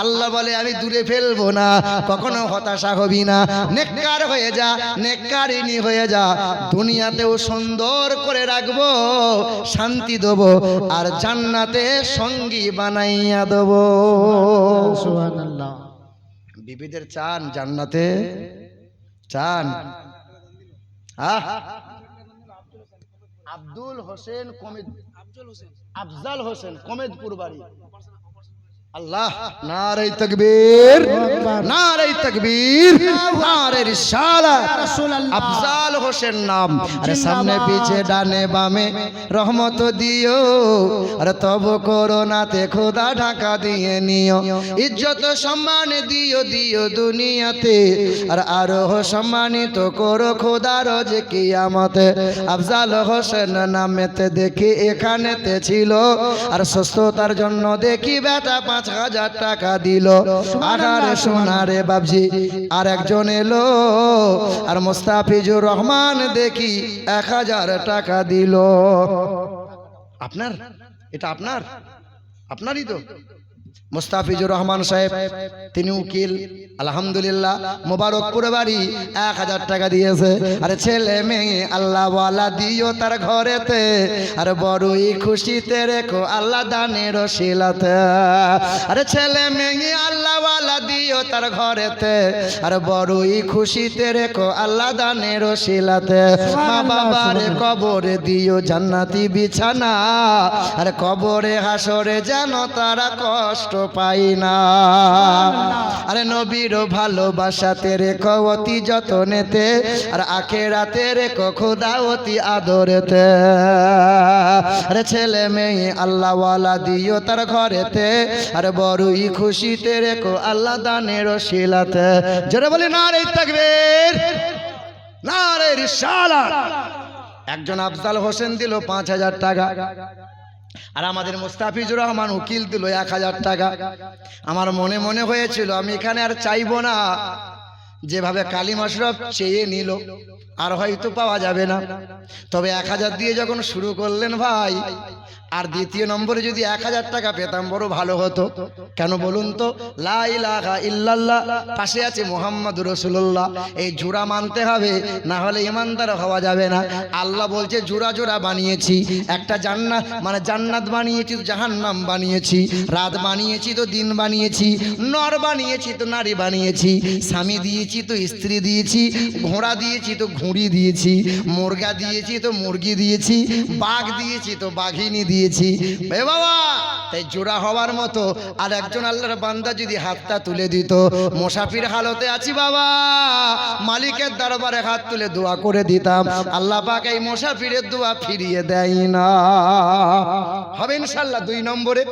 আল্লাহ বলে, আমি দূরে ফেলবো না, কখনো হতাশা হবি না। নেককার হয়ে যা, নেককারিনী হয়ে যা, দুনিয়াতেও সুন্দর করে রাখবো, শান্তি দেবো, আর জান্নাতে সঙ্গী বানাইয়া দেবো। সুবহানাল্লাহ। বিবিদের চান জান্নাতে? চান? আব্দুল হোসেন কমেদ, আফজাল হোসেন কমেদপুর বাড়ি। আল্লাহ, নারে তাকবীর, নারে তাকবীর, নারে রিসালাত। আফজাল হোসেন নাম। আরে সামনে পিছে ডানে বামে রহমত দিও, আর তব করোনাতে খোদা ঢাকা দিয়ে নিও। ইজ্জত সম্মান দিও দিও দুনিয়াতে, আর আরো সম্মানিত করো খোদা রোজ কিয়ামতে। আফজাল হোসেন নামেতে দেখি এখানেতে ছিল, আর সুস্থতার জন্য দেখি বেটা 5,000 টাকা দিল। আহারে সোনারে বাবজি, আর একজন এলো, আর মোস্তাফিজুর রহমান দেখি 1,000 টাকা দিল। আপনার? এটা আপনার? আপনারই তো? মোস্তাফিজুর রহমান সাহেব, তিনি উকিল, আলহামদুলিল্লাহ, মোবারকপুর বাড়ি, 1,000 টাকা দিয়েছে। আরে ছেলে মেয়ে আল্লাহ ওয়ালা দিও তার ঘরেতে, আর বড়ই খুশিতে রেখো আল্লাহ দানের শিলাতে। আরে ছেলে মেয়ে আল্লাহ ওয়ালা দিও তার ঘরেতে, আর বড়ই খুশিতে রেখো আল্লাহ দানের শিলাতে। মা বাবার কবরে দিও জান্নাতি বিছানা, আর কবরে হাসরে যেন তারা কষ্ট পাই না। আরে নবীর ভালোবাসাতে রেখো অতি যতনেতে, আর আখেরাতে রেখো খোদা অতি আদরেতে। আরে ছেলে মেয়ে আল্লাহ ওয়ালা দিও তার ঘরেতে, আর বড়ই খুশিতে রেখো আল্লাহ দানের শিলাতে। জোরে বলি নারে তাকবীর, নারে রিসালাত। একজন আফজাল হোসেন দিল 5,000 টাকা, আর আমাদের মুস্তাফিজুর রহমান উকিল দিল 1,000 টাকা। আমার মনে মনে হয়েছিল আমি এখানে আর চাইবো না, যেভাবে কালিমা শরীফ চেয়ে নিল আর হয়তো পাওয়া যাবে না। তবে 1,000 দিয়ে যখন শুরু করলেন ভাই, আর দ্বিতীয় নম্বরে যদি 1,000 টাকা পেতাম বড় ভালো হতো। কেন বলুন তো? লা ইলাহা ইল্লাল্লাহ, পাশে আছে মুহাম্মাদুর রাসূলুল্লাহ। এই জোড়া মানতে হবে, না হলে ইমানদার হওয়া যাবে না। আল্লাহ বলছে জোড়া জোড়া বানিয়েছি, একটা জান্নাত মানে জান্নাত বানিয়েছি তো জাহান্নাম বানিয়েছি, রাত বানিয়েছি তো দিন বানিয়েছি, নর বানিয়েছি তো নারী বানিয়েছি, স্বামী দিয়েছি তো স্ত্রী দিয়েছি, ঘোড়া দিয়েছি তো ঘুড়ি দিয়েছি, মুরগা দিয়েছি তো মুরগি দিয়েছি, বাঘ দিয়েছি তো বাঘিনী দিয়েছি। দিয়েছি এ বাবা। তাই জোড়া হওয়ার মতো আর একজন আল্লাহর বান্দা যদি হাতটা তুলে দিত, মুসাফির হালতে আছি বাবা, মালিকের দরবারে হাত তুলে দোয়া করে দিতাম, আল্লাহ পাক এই মুসাফিরের দোয়া ফিরিয়ে দেয় না। হবে ইনশাআল্লাহ 2 নম্বরে।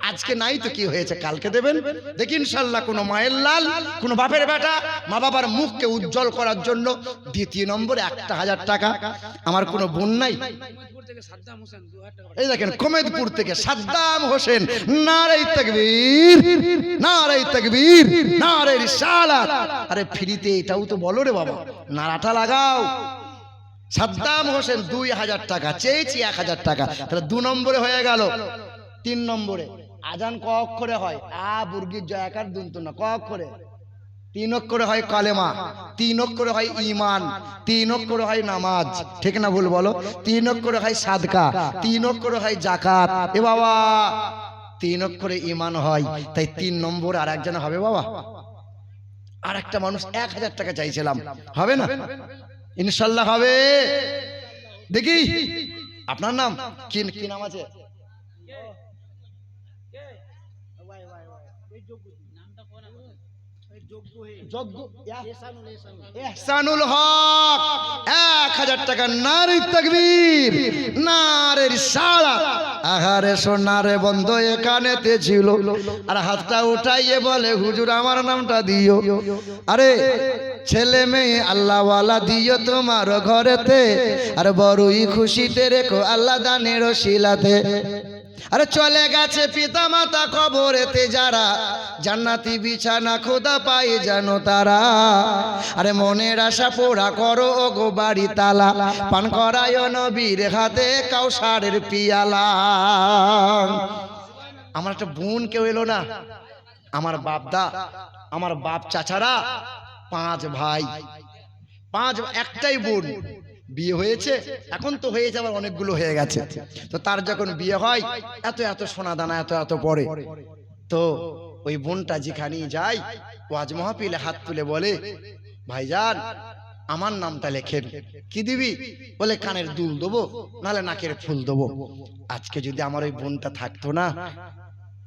আজকে নাই তো কি হয়েছে, কালকে দেবেন দেখি ইনশাআল্লাহ। কোনো মায়ের লাল, কোনো বাপের বেটা মা বাবার মুখকে উজ্জ্বল করার জন্য 2 নম্বরে 1000 টাকা। আমার কোনো বোন নাই, এই দেখেন কোমেদপুর থেকে সাদ্দাম হোসেন, নারে তাকবীর, নারে তাকবীর, নারে রিসালাত। আরে ফ্রিতে এটাও তো বলো রে বাবা, নারাটা লাগাও। সাদ্দাম হোসেন 2000 টাকা চেয়েছি, 1000 টাকা, তাহলে 2 নম্বরে হয়ে গেল। 3 নম্বরে আজান ক অক্ষরে হয়? আ বুর্গির জয়াকার দুন্ত না, ক অক্ষরে? 3 অক্ষরে হয় কালেমা, 3 অক্ষরে হয় ঈমান, 3 অক্ষরে হয় নামাজ, ঠিক না ভুল বলো? 3 অক্ষরে হয় সাদকা, 3 অক্ষরে হয় যাকাত। এ বাবা 3 অক্ষরে ঈমান হয়, তাই 3 নম্বরে আর একজন হবে বাবা। আর একটা মানুষ 1000 টাকা চাইছিলাম, হবে না? ইনশাআল্লাহ হবে। দেখি আপনার নাম কি, কি নাম আছে? ইহসানুল হক 1000 টাকা। নারে তাকবীর, নারে রিসালাত। আহারে সোনারে বন্ধ এখানেতে ছিল, আর হাতটা উঠাইয়ে বলে হুজুর আমার নামটা দিও। আরে ছেলে মেয়ে আল্লাহওয়ালা দিও তোমার ঘরেতে, আর বড়ই খুশিতে রেখো আল্লাহ দানের শিলাতে। আরে চলে গেছে পিতা মাতা কবরেতে যারা, জান্নাতি বিছানা খোদা পায় জানো তারা। আরে মনের আশা পোড়া করো ও গো বাড়ি তালা, পান করায় নবীর হাতে কাউসারের পিয়ালা। আমার একটা বোন কেউ এলো না, আমার বাপদা, আমার বাপ চাচারা 5 ভাই, 5 একটাই বোন। বিয়ে হয়েছে, এখন তো হয়ে যাবার অনেকগুলো হয়ে গেছে। তো তার যখন বিয়ে হয় এত এত সোনা দানা এত এত পড়ে, তো ওই বোনটা যেখানে যায় ওয়াজ মাহফিলে হাত তুলে বলে ভাইজান আমার নামটা লেখেন। কি দিবি? বলে কানের দুল দেবো, নাহলে নাকের ফুল দেবো। আজকে যদি আমার ওই বোনটা থাকতো না,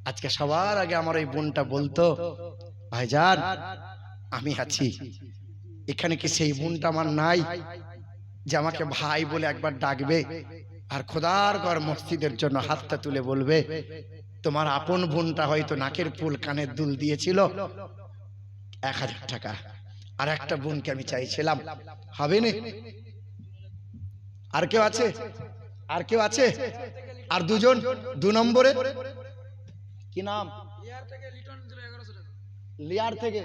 আজকে সবার আগে আমার ওই বোনটা বলতো ভাইজান আমি আছি। এখানে কি সেই বোনটা আমার নাই যে আমাকে ভাই বলে একবার ডাকবে, আর খোদার ঘর মসজিদের জন্য হাতটা তুলে বলবে তোমার আপন বোনটা হয়তো নাকের ফুল কানের দুল দিয়েছিল 1000 টাকা। আর একটা বোনকে আমি চাইছিলাম, হবে না? আর কেউ আছে? আর কেউ আছে? আর 2 জন 2 নম্বরে কি নাম? লিয়ার থেকে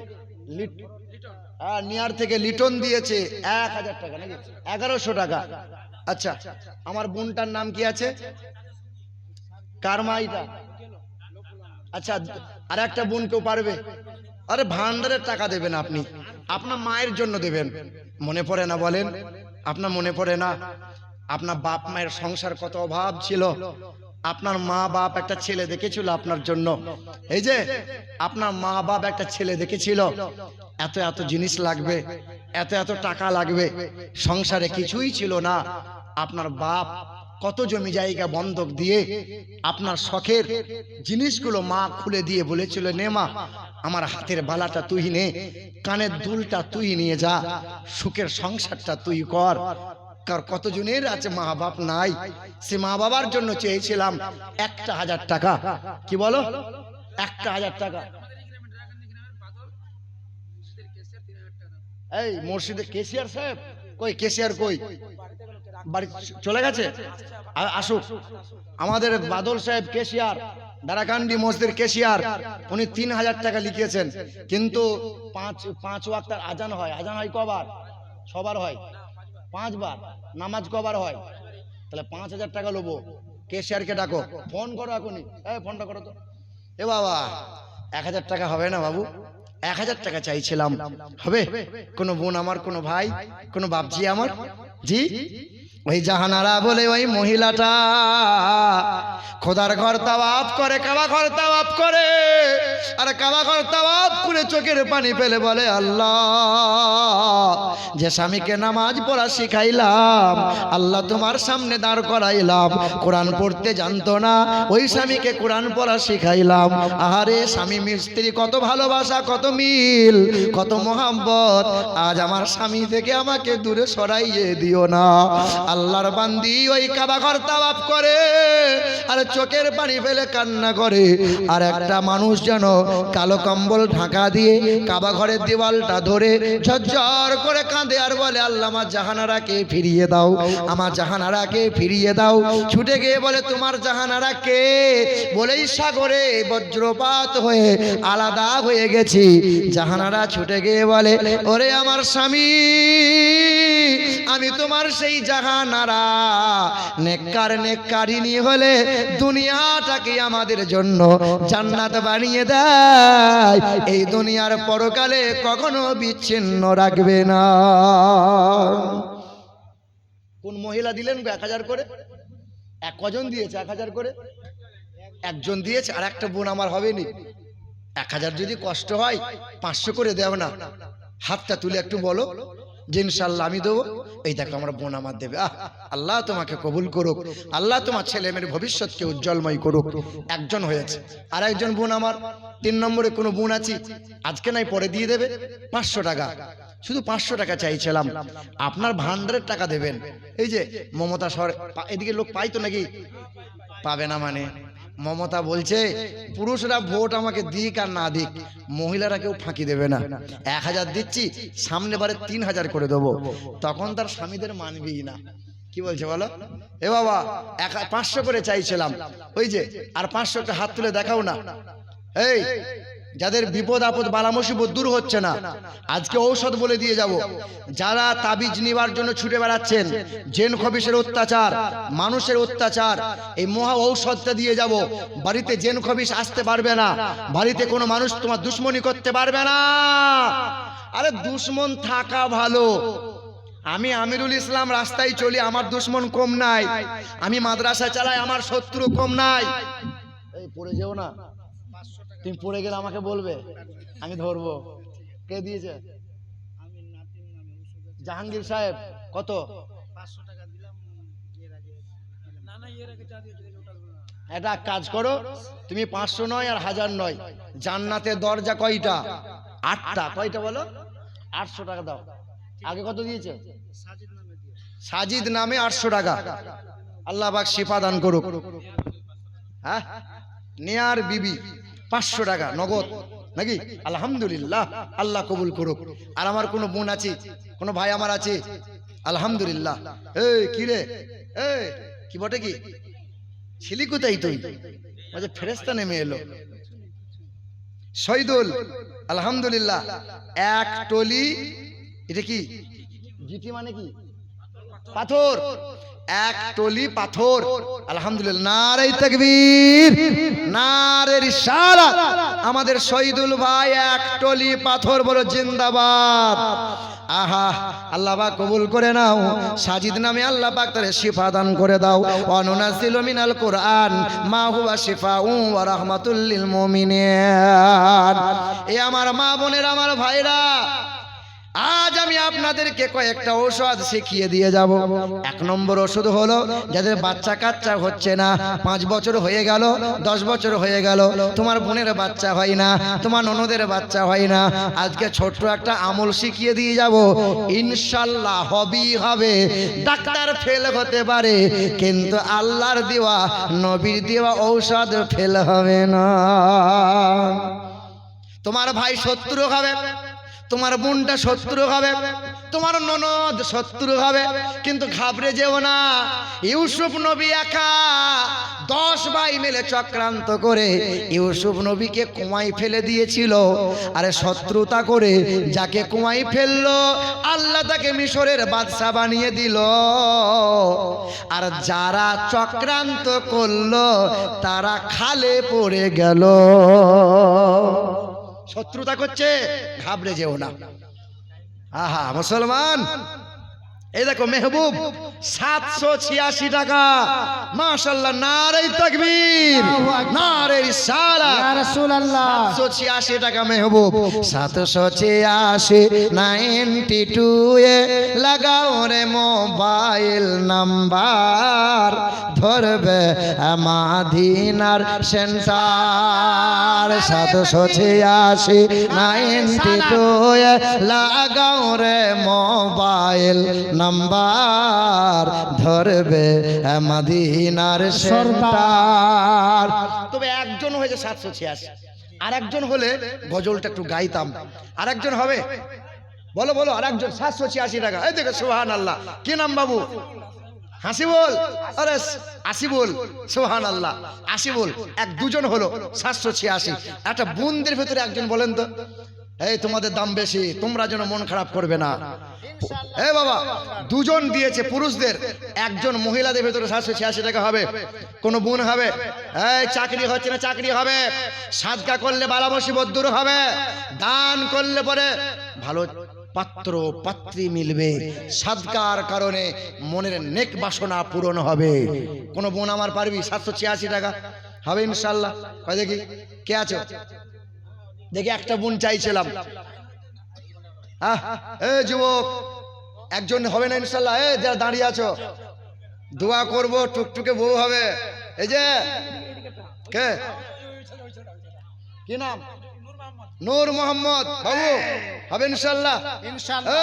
নিয়ার থেকে লিটন দিয়েছে 1000 টাকা, নাকি 1100 টাকা। আচ্ছা আমার বোনটার নাম কি আছে? কারমাইটা। আচ্ছা আর একটা বোন কেউ পারবে? আরে ভান্ডারের টাকা দেবেন আপনি, আপনার মায়ের জন্য দেবেন। মনে পড়ে না বলেন? আপনার মনে পড়ে না আপনার বাপ মায়ের সংসার কত অভাব ছিল? আপনার মা বাপ একটা ছেলে দেখেছিল আপনার জন্য, এই যে আপনার মা বাপ একটা ছেলে দেখেছিল এত এত জিনিস লাগবে, এত এত টাকা লাগবে, সংসারে কিছুই ছিল না। আপনার বাপ কত জমি জায়গা বন্ধক দিয়ে আপনার শখের জিনিসগুলো মা খুলে দিয়ে বলেছিল নে মা আমার হাতের বালাটা তুই নে, কানের দুলটা তুই নিয়ে যা, সুখের সংসারটা তুই কর। কার কতজনের আছে মা বাপ নাই, সে মা বাবার জন্য চেয়েছিলাম 1000 টাকা। কি বলো? 1000 টাকা। এই মুর্শিদে কেসিয়ার সাহেব কই? কেসিয়ার কই? বাড়ি চলে গেছে? আসুক। আমাদের বাদল সাহেব কেসিয়ার, দারাকান্দি মসজিদের কেসিয়ার, উনি 3000 টাকা লিখিয়েছেন, কিন্তু 5 ওয়াক্তের আজান হয়। আজান হয় কবার? সবার হয় 5 বার। নামাজ কবার হয়? তাহলে 5000 টাকা লোবো। কেসিয়ারকে ডাকো, ফোন করো এখনই। ফোনটা করো তো। এ বাবা 1000 টাকা হবে না বাবু? 1000 টাকা চাইছিলাম, হবে? কোনো বোন আমার, কোনো ভাই, কোনো বাপজি আমার? জি ওই জাহানারা বলে ওই মহিলাটা খোদার ঘর তাওয়াফ করে, কাবা ঘর তাওয়াফ করে, আর কাবা ঘর তাওয়াফ করে চোখের পানি ফেলে বলে আল্লাহ যে স্বামীকে নামাজ পড়া শিখাইলাম, আল্লাহ তোমার সামনে দাঁড় করাইলাম, কোরআন পড়তে জানতো না, ওই স্বামীকে কোরআন পড়া শিখাইলাম। আহারে স্বামী স্ত্রী কত ভালোবাসা, কত মিল, কত মোহাব্বত। আজ আমার স্বামী থেকে আমাকে দূরে সরাইয়ে দিও না। আল্লাহর বান্দি ওই কাবা ঘর তাওয়াফ করে আর চোখের পানি ফেলে কান্না করে, আর একটা মানুষ যেন কালো কম্বল ঢাকা দিয়ে কাবা ঘরের দেওয়ালটা ধরে ঝরঝর করে কাঁদে আর বলে, আল্লাহ আমার জাহানারাকে ফিরিয়ে দাও, আমার জাহানারাকে ফিরিয়ে দাও। ছুটে গিয়ে বলে, তোমার জাহানারা কে? বলেই সাগরে বজ্রপাত হয়ে আলাদা হয়ে গেছি। জাহানারা ছুটে গিয়ে বলে, ওরে আমার স্বামী, আমি তোমার সেই জাহানারা। নেককার নেককারিনী হলে দুনিয়াটাকে আমাদের জন্য জান্নাত বানিয়ে দেয়, এই দুনিয়ার পরকালে কখনো বিচ্ছিন্ন রাখবে না। কোন মহিলা দিলেন 1000 করে? কজন দিয়েছে 1000 করে? একজন দিয়েছে। আর একটা বোন আমার হবেনি। 1000 যদি কষ্ট হয় 500 করে দেও না, হাতটা তুলে একটু বলো যে ইনশাআল্লাহ আমি দেবো। এই দেখো আমার বোন আমার দেবে। আল্লাহ তোমাকে কবুল করুক, আল্লাহ তোমার ছেলে মেয়ের ভবিষ্যৎকে উজ্জ্বলময় করুক। একজন হয়েছে। আর একজন বোন আমার 3 নম্বরে কোনো বোন আছে, আজকে নাই পরে দিয়ে দেবে 500 টাকা। শুধু 500 টাকা চাইছিলাম, আপনার ভান্ডারের টাকা দেবেন। এই যে মমতা সর, এদিকে লোক পাই তো নাকি? পাবে না মানে মমতা বলছে পুরুষরা ভোট আমাকে দিক আর না দিক, মহিলারা কেউ ফাঁকি দেবে না। 1000 দিচ্ছি, সামনে বারে 3000 করে দেবো। তখন তার স্বামীদের মানবেই না। কি বলছে বলো? এ বাবা 500 করে চাইছিলাম, ওই যে আর 500টা হাত তুলে দেখাও না। এই যাদের বিপদ আপদ বালা মুসিবত দূর হচ্ছে না, আজকে ঔষধ বলে দিয়ে যাব। যারা তাবিজ নিবার জন্য ছুটে বেড়াচ্ছেন, জেন খবিশের অত্যাচার, মানুষের অত্যাচার, এই মহা ঔষধটা দিয়ে যাব। বাড়িতে জেন খবিশ আসতে পারবে না, বাড়িতে কোনো মানুষ তোমার দুশ্মনী করতে পারবে না। আরে দুশ্মন থাকা ভালো। আমি আমিরুল ইসলাম রাস্তায় চলি, আমার দুশ্মন কম নাই। আমি মাদ্রাসা চালাই, আমার শত্রু কম নাই। এই পড়ে যেও না, তুমি পড়ে গেলে আমাকে বলবে, আমি ধরবো। কে দিয়েছে? জাহাঙ্গীর সাহেব। কত? 500 টাকা দিলাম। এটা কাজ করো, তুমি 500 নয় আর 1000 নয়, জান্নাতের দরজা কয়টা? 8টা। কয়টা বলো? 800 টাকা দাও। আগে কত দিয়েছে? সাজিদ নামে 800 টাকা। আল্লাহ পাক শিফা দান করুক। হ্যাঁ, নেয়ার বিবি 500 টাকা নগদ নাকি? আলহামদুলিল্লাহ, আল্লাহ কবুল করুক। আর আমার কোনো বোন আছে, কোনো ভাই আমার আছে, আলহামদুলিল্লাহ। এই কি রে, এই কি বটে, কি ছিলি কোথায় তুই? মাঝে ফেরেশতা নেমে এলো। শহীদুল, আলহামদুলিল্লাহ। 1 টলি, এটা কি জিটি মানে কি? পাথর। 1 টলি পাথর। আলহামদুলিল্লাহ। নারে তাকবীর, নারে রিসালাত। আমাদের শহীদুল ভাই 1 টলি পাথর, বলো জিন্দাবাদ। আহা, আল্লাহ পাক কবুল করে নাও। সাজিদ নামে আল্লাহ পাক তারে শিফা দান করে দাও। অনুনাজিলু মিনাল কুরআন মা হুয়া শিফাউ ওয়া রাহমাতুল লিল মুমিনিন। এ আমার মা বোনের, আমার ভাইরা, আজ আমি আপনাদেরকে কয়েকটা ঔষধ শিখিয়ে দিয়ে যাব। 1 নম্বর ওষুধ হলো যাদের বাচ্চা কাচ্চা হচ্ছে না, 5 বছর হয়ে গেল, 10 বছর হয়ে গেল, তোমার বোনের বাচ্চা হয় না, তোমার ননদের বাচ্চা হয় না, আজকে ছোট্ট একটা আমল শিখিয়ে দিয়ে যাব। ইনশাআল্লাহ হবেই হবে। ডাক্তার ফেল হতে পারে, কিন্তু আল্লাহর দেওয়া, নবীর দেওয়া ঔষধ ফেল হবে না। তোমার ভাই শত্রু হবে, তোমার বোনটা শত্রু হবে, তোমার ননদ শত্রু হবে, কিন্তু ঘাবড়ে যেও না। ইউসুফ নবী একা 10 ভাই মিলে চক্রান্ত করে ইউসুফ নবীকে কুয়ায় ফেলে দিয়েছিল। আরে শত্রুতা করে যাকে কুয়ায় ফেললো, আল্লাহ তাকে মিশরের বাদশা বানিয়ে দিল। আর যারা চক্রান্ত করলো তারা খালে পড়ে গেল। শত্রুতা করছে, ঘাবড়ে যেও না। আহা মুসলমান, এই দেখো মেহবুব 786 টাকা। মাশাআল্লাহ, নারে তাকবীর, নারে রিসালাত। ইয়া রাসূলুল্লাহ 786 টাকা মেহবুব। 786 92 এ লাগাও রে মোবাইল নাম্বার, ধরবে মাদিনার সেন্টার। 786 92 এ লাগাও রে মোবাইল নাম্বার, ধরবে মাদিনার সেন্টার। তবে একজন হয়েছে 786, আর একজন হলে গজলটা একটু গাইতাম। আর একজন হবে, বলো বলো, আর একজন 786 টাকা। এই দেখো সুবহানাল্লাহ। কি নাম বাবু? হাসিবুল। আরে আসিবুল, সুবহানাল্লাহ, আসিবুল। এক দুজন হলো 786। একটা বোনদের ভেতরে একজন বলেন তো, এই তোমাদের দাম বেশি, তোমরা যেন মন খারাপ করবে না। এ বাবা, দুজন দিয়েছে পুরুষদের, একজন মহিলাদের ভেতরে 786 টাকা হবে। কোন বোন হবে, এই চাকরি হচ্ছে না, চাকরি হবে। সাদকা করলে বালা মুসিবত দূর হবে। দান করলে পরে ভালো পাত্র পাত্রী মিলবে। সাদকার কারণে মনের নেক বাসনা পূরণ হবে। কোন বোন আমার পারবি? 786 টাকা হবে ইনশাল্লাহ। কয় দেখি কে আছো? দেখি একটা বোন চাইছিলাম। এ যুবক, একজন হবে না ইনশাল্লাহ? এ যারা দাঁড়িয়ে আছো, দোয়া করব, টুকটুকে বউ হবে। এই যে কে, কি নাম? নূর মোহাম্মদ বাবু, হবে ইনশাল্লাহ। ইনশাআল্লাহ।